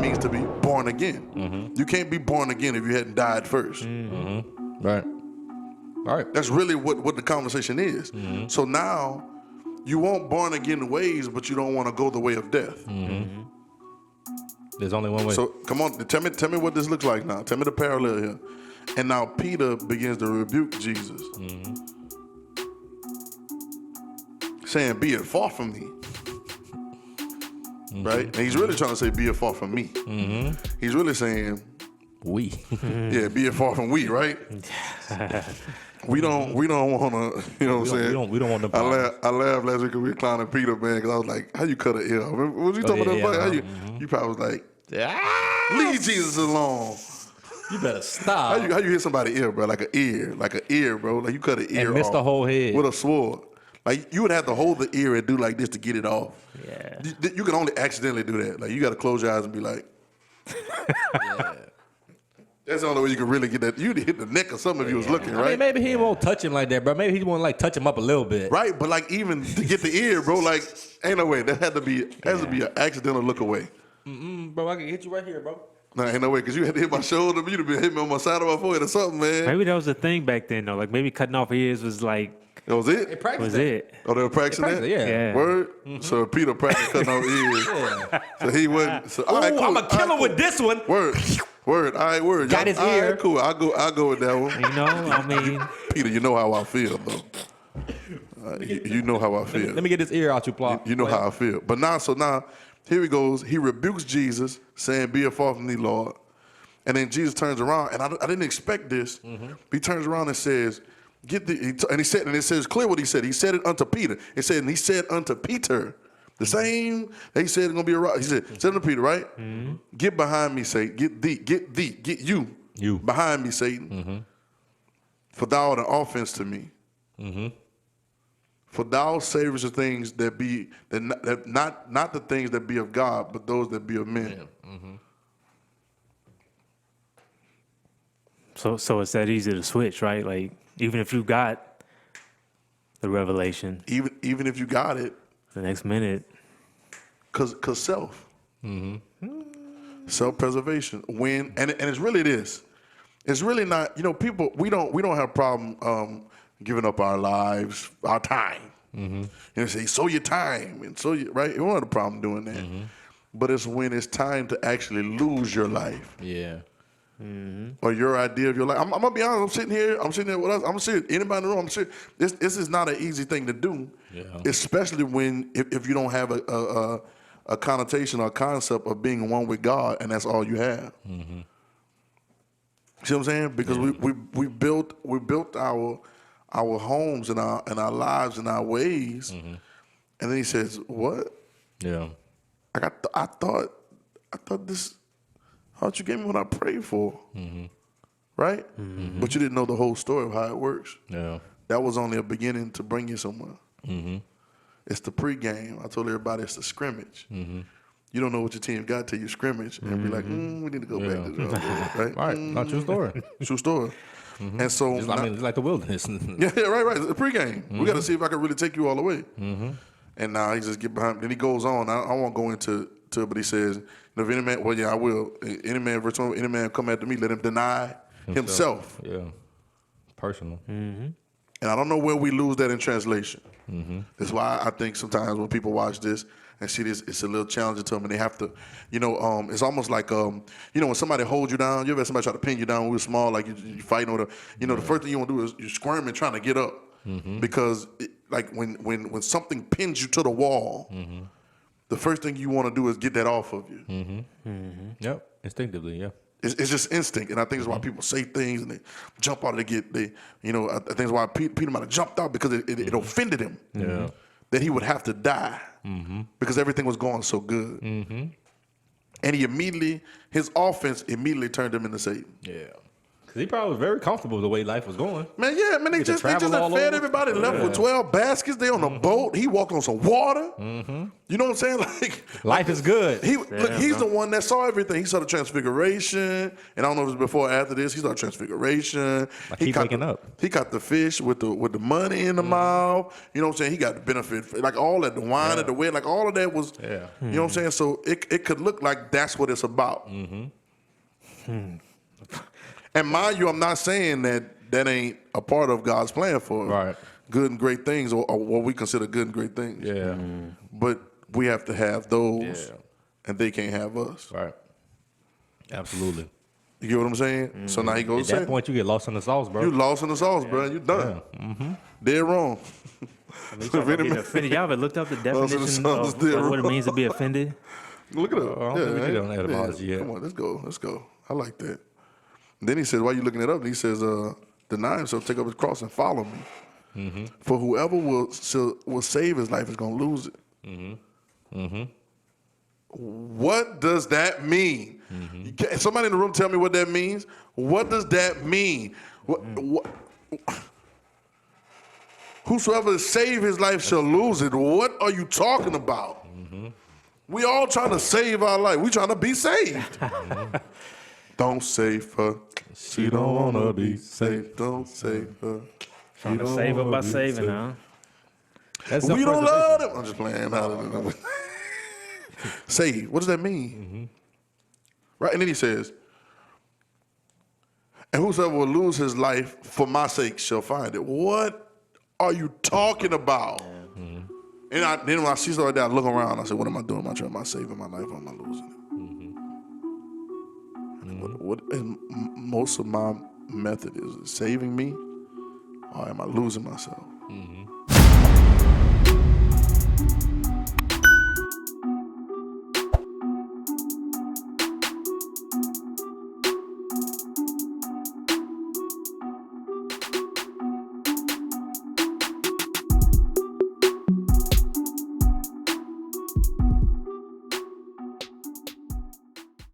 it means to be born again. You can't be born again if you hadn't died first. Right. All right. That's really what the conversation is. So now you want born again ways, but you don't want to go the way of death. There's only one way. So come on, tell me what this looks like now. Tell me the parallel here. And now Peter begins to rebuke Jesus, saying, "Be it far from me." Right? And he's really trying to say, "Be it far from me." He's really saying, we. "Yeah, be it far from we." Right? We don't want to. You know what I'm saying? We don't want the I laughed last week because we were clowning Peter, man, because I was like, "How you cut an ear?" What was you talking about? How you probably was like, "Leave Jesus alone." You better stop. How you hit somebody's ear, bro? Like an ear, bro. Like you cut an ear and miss off the whole head with a sword. Like you would have to hold the ear and do like this to get it off. Yeah. You can only accidentally do that. Like you got to close your eyes and be like, yeah. That's the only way you can really get that. You'd hit the neck or something if you was looking, right? I mean, maybe he won't touch him like that, bro. Maybe he won't like touch him up a little bit. Right, but like even to get the ear, bro, like ain't no way. That has to be an accidental look away. Bro, I can hit you right here, bro. Nah, ain't no way, because you had to hit my shoulder. You'd have been hitting me on my side of my forehead or something, man. Maybe that was the thing back then, though. Like maybe cutting off ears was like. That was it? Was it? Oh, they were practicing that? Yeah. Word? So Peter practiced cutting off ears. So he wasn't. So, all right, cool. I'm a killer with this one. Word. All right, word. Got his all ear. Right, cool. I'll go with that one. You know, I mean. Peter, you know how I feel, though. You know how I feel. Let me get this ear out, you plot. You know how I feel. But now, here he goes. He rebukes Jesus, saying, "Be it far from thee, Lord." And then Jesus turns around, and I didn't expect this. He turns around and says, and it says clear what he said. He said it unto Peter. It said, and he said unto Peter, the same that he said it's gonna be a rock. He said unto Peter, right? Get behind me, Satan. Get you behind me, Satan. For thou art an offense to me. For thou savest the things that be not the things that be of God, but those that be of men. So it's that easy to switch, right? Like even if you got the revelation, even if you got it, the next minute, cause self, self-preservation. And it's really this. It's really not. You know, people we don't have a problem giving up our lives, our time. You know, say sow your time and sow your right. We don't have a problem doing that. But it's when it's time to actually lose your life. Yeah. Or your idea of your life. I'm gonna be honest. I'm sitting here with us. I'm sitting. Anybody in the room? I'm sitting. This is not an easy thing to do, especially when if you don't have a connotation or a concept of being one with God, and that's all you have. See what I'm saying? Because we built our homes and our lives and our ways, and then he says, "What? Yeah. I thought this." How you gave me what I prayed for, right? But you didn't know the whole story of how it works. Yeah. That was only a beginning to bring you somewhere. It's the pregame. I told everybody it's the scrimmage. You don't know what your team got till you scrimmage and be like, we need to go back to the drawing board, right? Right. Not true story. True story. And so, It's like the wilderness. yeah, right. It's the pregame. We got to see if I can really take you all the way. And now he just get behind. Then he goes on. I won't go into it, but he says, if any man, well, yeah, I will. Any man, verse 1, any man come after me, let him deny himself. Yeah. Personal. And I don't know where we lose that in translation. That's why I think sometimes when people watch this and see this, it's a little challenging to them, and they have to, it's almost like, when somebody holds you down. You ever had somebody try to pin you down when you were small, like you fighting or the first thing you want to do is you're squirming, trying to get up, because when something pins you to the wall. The first thing you want to do is get that off of you. Yep, instinctively, yeah. It's just instinct, and I think it's why people say things and they jump out. I think it's why Peter might have jumped out because it offended him. Yeah. That he would have to die because everything was going so good. And his offense immediately turned him into Satan. Yeah. Because he probably was very comfortable the way life was going. Man, yeah, man, they Get to just travel had all fed over. everybody, left with 12 baskets. They on a boat. He walked on some water. You know what I'm saying? Like Life is good. He's the one that saw everything. He saw the transfiguration, and I don't know if it was before or after this. He saw the transfiguration. Like he he caught waking the, up. He caught the fish with the money in the mouth. You know what I'm saying? He got the benefit, like all that, the wine at the wedding, like all of that was. Yeah. You know what I'm saying? So it could look like that's what it's about. And mind you, I'm not saying that ain't a part of God's plan for Right. good and great things, or what we consider good and great things. Yeah. But we have to have those, Yeah. and they can't have us. Right. Absolutely. You get what I'm saying? So now he At goes, that point, you get lost in the sauce, bro. you lost in the sauce, bro. You done. Dead wrong. Being offended. Y'all ever looked up the Lost in the definition sauce, of dead what it wrong. means to be offended? Look it up. I don't think we did on that etymology yet. Come on, let's go. I like that. Then he says, why you looking it up? And he says, deny himself, take up his cross, and follow me. For whoever will save his life is going to lose it. What does that mean? Can somebody in the room tell me what that means? What does that mean? What, whosoever save his life shall lose it. What are you talking about? We all trying to save our life. We trying to be saved. Don't save her. She don't want to be saved. Don't save her. Trying to save up by saving, huh? That's We don't self-preservation. love them. I'm just playing. Save. What does that mean? Right? And then he says, and whosoever will lose his life for my sake shall find it. What are you talking about? And then when I see stuff like that, I look around. I say, what am I doing? Am I saving my life or am I losing it? What most of my method is it saving me or am I losing myself?